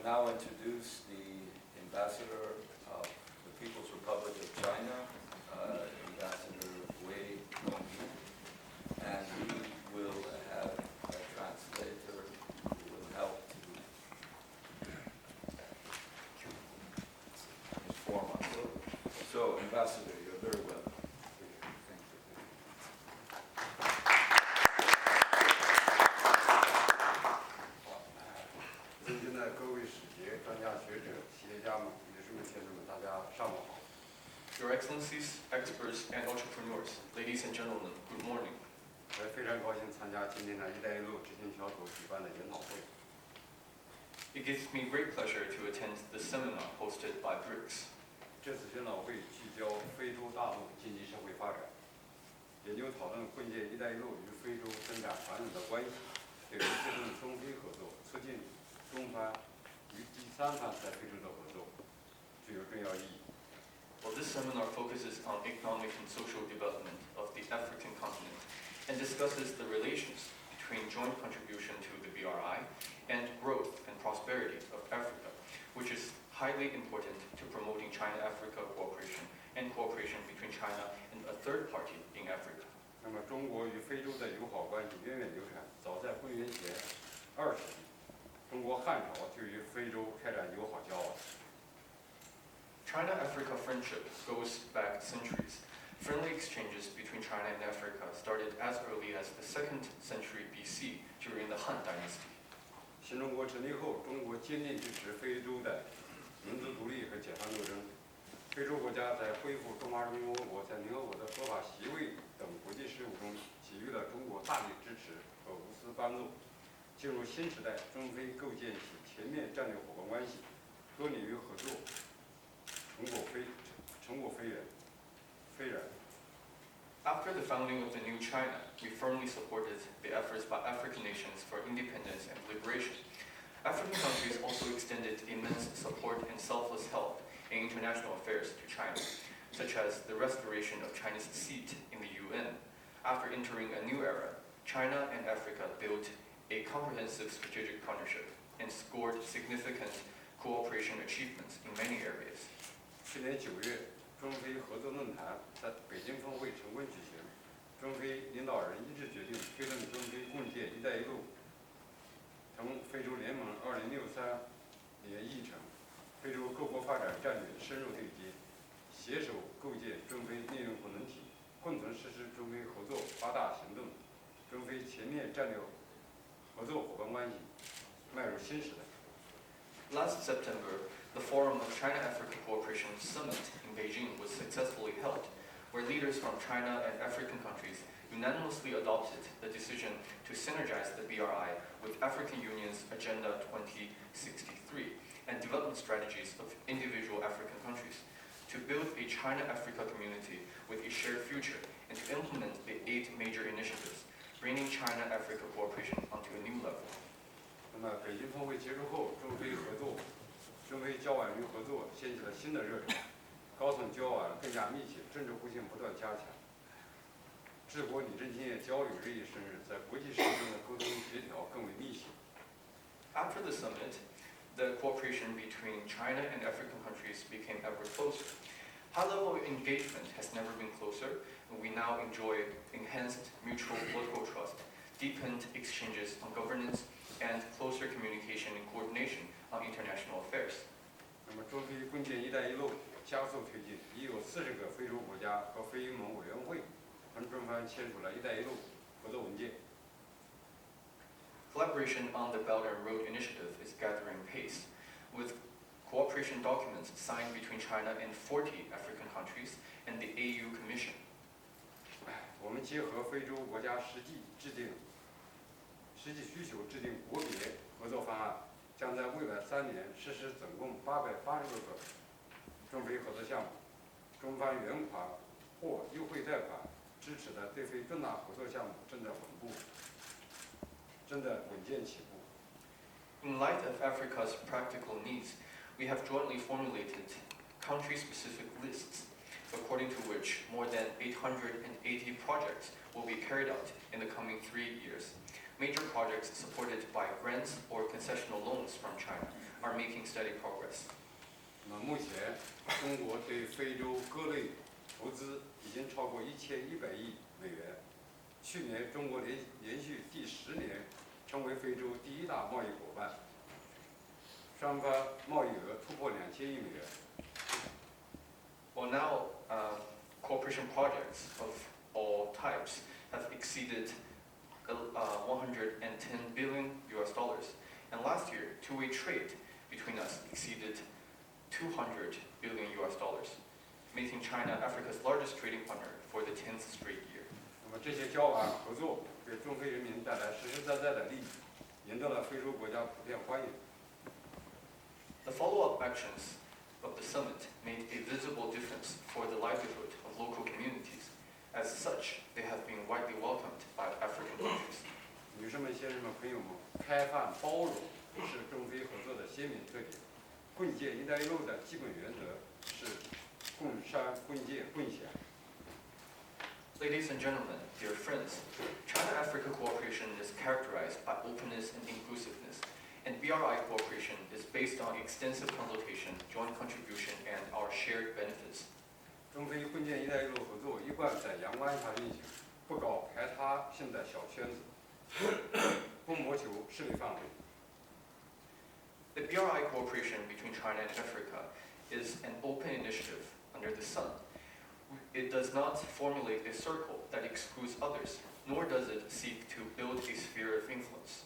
would now introduce the ambassador of the People's Republic of China, Ambassador Gui Congyou, and he will have a translator who will help to inform us. So, Ambassador, you're very welcome. Thank you. 尊敬的各位使节、专家学者、企业家们、女士们、先生们，大家上午好。 Your Excellencies, experts, and entrepreneurs, ladies and gentlemen, good morning. 我也非常高兴参加今天的“一带一路”执行小组举办的研讨会。 It gives me great pleasure to attend the seminar hosted by BRIX. 这次研讨会聚焦非洲大陆经济社会发展，研究讨论构建“一带一路”与非洲增长繁荣的关系，对于推动中非合作、促进中方与第三方在非洲的合作具有重要意义。 Well, this seminar focuses on economic and social development of the African continent and discusses the relations between joint contribution to the BRI and growth and prosperity of Africa, which is highly important to promoting China-Africa cooperation and cooperation between China and a third party in Africa. 那么，中国与非洲的友好关系源远流长，早在公元前20世纪，中国汉朝就与非洲开展友好交往。 China-Africa friendship goes back centuries. Friendly exchanges between China and Africa started as early as the 2nd century BC during the Han Dynasty. 新中国成立后，中国坚定支持非洲的民族独立和解放斗争。非洲国家在恢复中华人民共和国在联合国的合法席位等国际事务中，给予了中国大力支持和无私帮助。进入新时代，中非构建起全面战略伙伴关系，多领域合作。 成果斐然。 After the founding of the new China, we firmly supported the efforts by African nations for independence and liberation. African countries also extended immense support and selfless help in international affairs to China, such as the restoration of China's seat in the UN. After entering a new era, China and Africa built a comprehensive strategic partnership and scored significant cooperation achievements in many areas. 去年9月，中非合作论坛在北京峰会成功举行。中非领导人一致决定推动中非共建“一带一路”，同非洲联盟2063年议程、非洲各国发展战略深入对接，携手构建中非内容共同体，共同实施中非合作8大行动，中非全面战略合作伙伴关系迈入新时代。 Last September, the Forum of China-Africa Cooperation Summit in Beijing was successfully held, where leaders from China and African countries unanimously adopted the decision to synergize the BRI with African Union's Agenda 2063 and development strategies of individual African countries, to build a China-Africa community with a shared future and to implement the 8 major initiatives, bringing China-Africa cooperation onto a new level. 那么，北京峰会结束后，中非交往与合作掀起了新的热潮，高层交往更加密切，政治互信不断加强，治国理政经验交流日益深入，在国际事务中的沟通协调更为密切。 After the summit, the cooperation between China and African countries became ever closer. High-level engagement has never been closer, and we now enjoy enhanced mutual political trust, deepened exchanges on governance, and closer communication and coordination on international affairs. 那么，中非共建“一带一路”加速推进，已有40个非洲国家和非盟委员会同中方签署了“一带一路”合作文件。 Collaboration on the Belt and Road Initiative is gathering pace, with cooperation documents signed between China and 40 African countries and the AU Commission. 我们结合非洲国家实际需求，制定国别合作方案，将在未来3年实施总共880多个中非合作项目。中方原款或优惠贷款支持的对非重大合作项目正在稳健起步。 In light of Africa's practical needs, we have jointly formulated country-specific lists, according to which more than 880 projects will be carried out in the coming 3 years. major projects supported by grants or concessional loans from China are making steady progress. 那么目前，中国对非洲各类投资已经超过1100亿美元。去年，中国连续第10年成为非洲第1大贸易伙伴，双方贸易额突破2000亿美元。Well, now cooperation projects of all types have exceeded 110 billion US dollars, and last year, two-way trade between us exceeded 200 billion US dollars, making China Africa's largest trading partner for the 10th straight year. 那么这些交往合作给中非人民带来实实在在的利益，赢得了非洲国家普遍欢迎。The follow-up actions of the summit made a visible difference for the livelihood of local communities. As such, they have been widely welcomed by African countries. 女士们、先生们、朋友们，开放包容是中非合作的鲜明特点。共建“一带一路”的基本原则是共商、共建、共享。Ladies and gentlemen, dear friends, China-Africa cooperation is characterized by openness and inclusiveness, and BRI cooperation is based on extensive consultation, joint contribution, and our shared benefits. 中非共建“一带一路”合作一贯在阳光下运行，不搞排他性的小圈子，不谋求势力范围。The BRI cooperation between China and Africa is an open initiative under the sun. It does not formulate a circle that excludes others, nor does it seek to build a sphere of influence.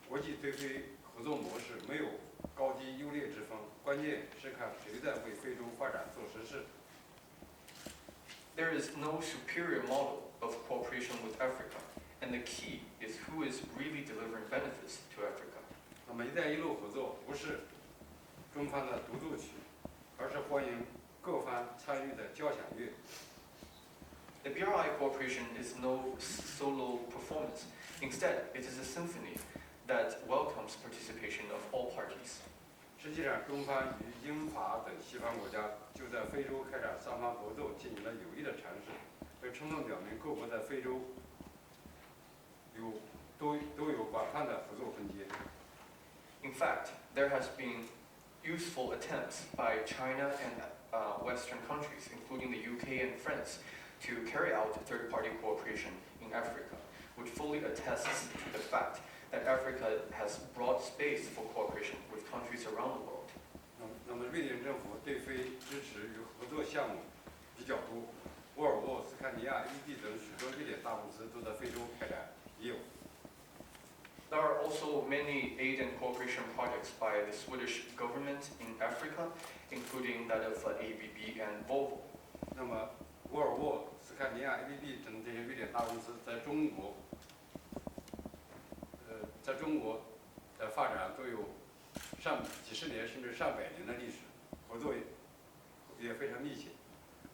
国际对非合作模式没有高低优劣之分，关键是看谁在为非洲发展做实事。There is no superior model of cooperation with Africa, and the key is who is really delivering benefits to Africa. 那么“一带一路”合作不是中方的独奏曲，而是欢迎各方参与的交响乐。The BRI cooperation is no solo performance. Instead, it is a symphony that welcomes participation of all parties. 实际上，中方与英法等西方国家就在非洲开展三方合作进行了有益的尝试，这充分表明各国在非洲都有广泛的合作空间。In fact, there has been useful attempts by China and Western countries, including the UK and France, to carry out third-party cooperation in Africa, which fully attests to the fact that Africa has broad space for cooperation with countries around the world. 那么，瑞典政府对非支持与合作项目比较多，沃尔沃、斯堪尼亚、ED 等许多瑞典大公司都在非洲开展业务。There are also many aid and cooperation projects by the Swedish government in Africa, including that of ABB and Volvo. 那么，沃尔沃、斯堪尼亚、ABB 等这些瑞典大公司在中国的发展都有几十年甚至上百年的历史，合作也非常密切。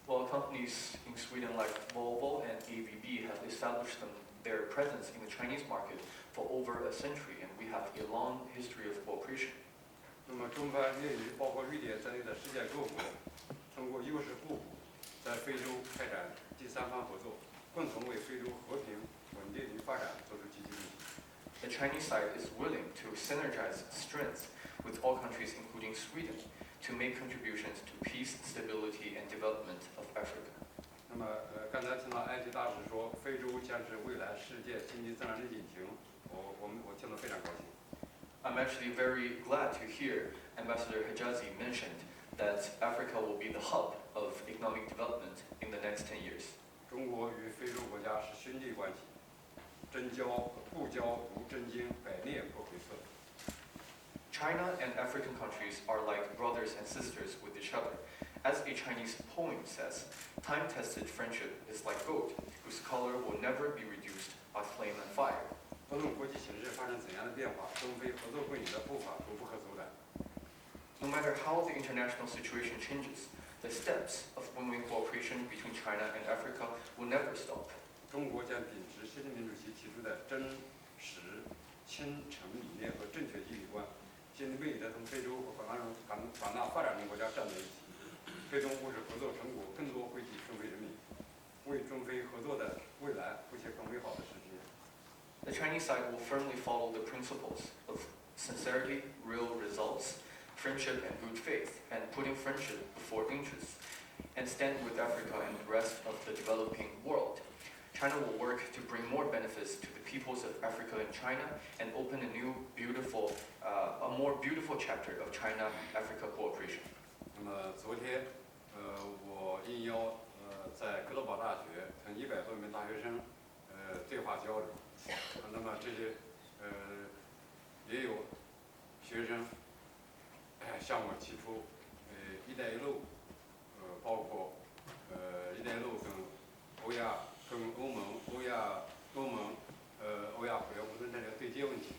While companies in Sweden like Volvo and ABB have established their presence in the Chinese market for over a century, and we have a long history of cooperation. 那么，中方愿与包括瑞典在内的世界各国，通过优势互补，在非洲开展第三方合作，共同为非洲和平、稳定与发展做出积极贡献。The Chinese side is willing to synergize strengths with all countries, including Sweden, to make contributions to peace, stability, and development of Africa. 那么，刚才听到埃及大使说，非洲将是未来世界经济增长的引擎，我听得非常高兴。I'm actually very glad to hear Ambassador Hijazi mentioned that Africa will be the hub of economic development in the next 10 years. 中国与非洲国家是兄弟关系，真交和不交如真经，百炼不回色。China and African countries are like brothers and sisters with each other. As a Chinese poem says, time-tested friendship is like gold, whose color will never be reduced by flame and fire. 不论国际形势发生怎样的变化，中非合作共赢的步伐都不可阻挡。No matter how the international situation changes, the steps of win-win cooperation between China and Africa will never stop. 中国将秉持习近平主席提出的真实、亲诚理念和正确纪律观，坚定不移地同非洲和广大发展中国家站在一起，推动务实合作成果更多惠及中非人民，为中非合作的未来谱写更美好的时间。The Chinese side will firmly follow the principles of sincerity, real results, friendship and good faith, and putting friendship before interests, and stand with Africa and the rest of the developing world. China will work to bring more benefits to the peoples of Africa and China and open a new beautiful, a more beautiful chapter of China-Africa cooperation. 那么昨天，我应邀在哥德堡大学同100多名大学生对话交流，那么这些也有学生向我提出“一带一路”，包括“一带一路”跟欧亚、跟欧盟、欧亚伙伴关系的对接问题。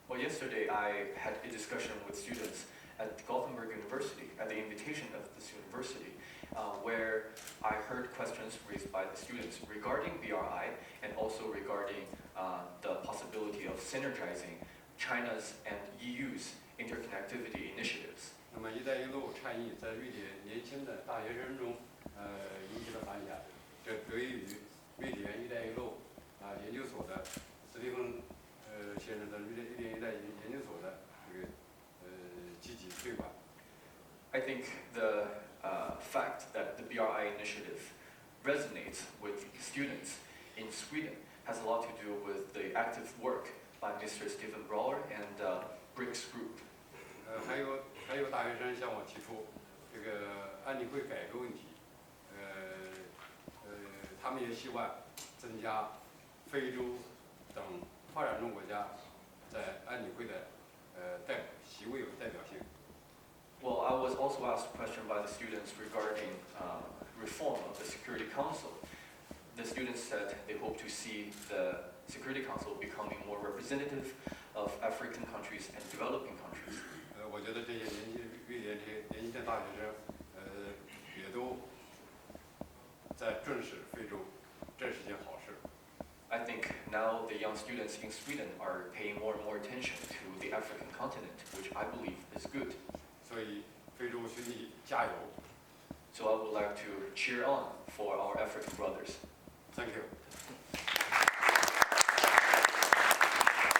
Well, yesterday I had a discussion with students at Gothenburg University at the invitation of this university, where I heard questions raised by the students regarding BRI and also regarding the possibility of synergizing China's and EU's interconnectivity initiatives. 那么“一带一路”倡议在瑞典年轻的大学生中引起了反响，这得益于瑞典“一带一路”研究所的斯蒂芬先生的瑞典“一带研究所”的这个积极推广。I think the fact that the BRI initiative resonates with students in Sweden has a lot to do with the active work by Mr. Stephen Brawler and the BRIX group. 还有大学生向我提出这个安理会改革问题，他们也希望增加非洲等发展中国家在安理会的席位有代表性。Well, I was also asked a question by the students regarding reform of the Security Council. The students said they hope to see the Security Council becoming more representative of African countries and developing countries. 我觉得这些瑞典这些年轻的大学生，也都在重视非洲，这是件好事。I think now the young students in Sweden are paying more and more attention to the African continent, which I believe is good. 所以，非洲兄弟加油 So I would like to cheer on for our African brothers.！Thank you.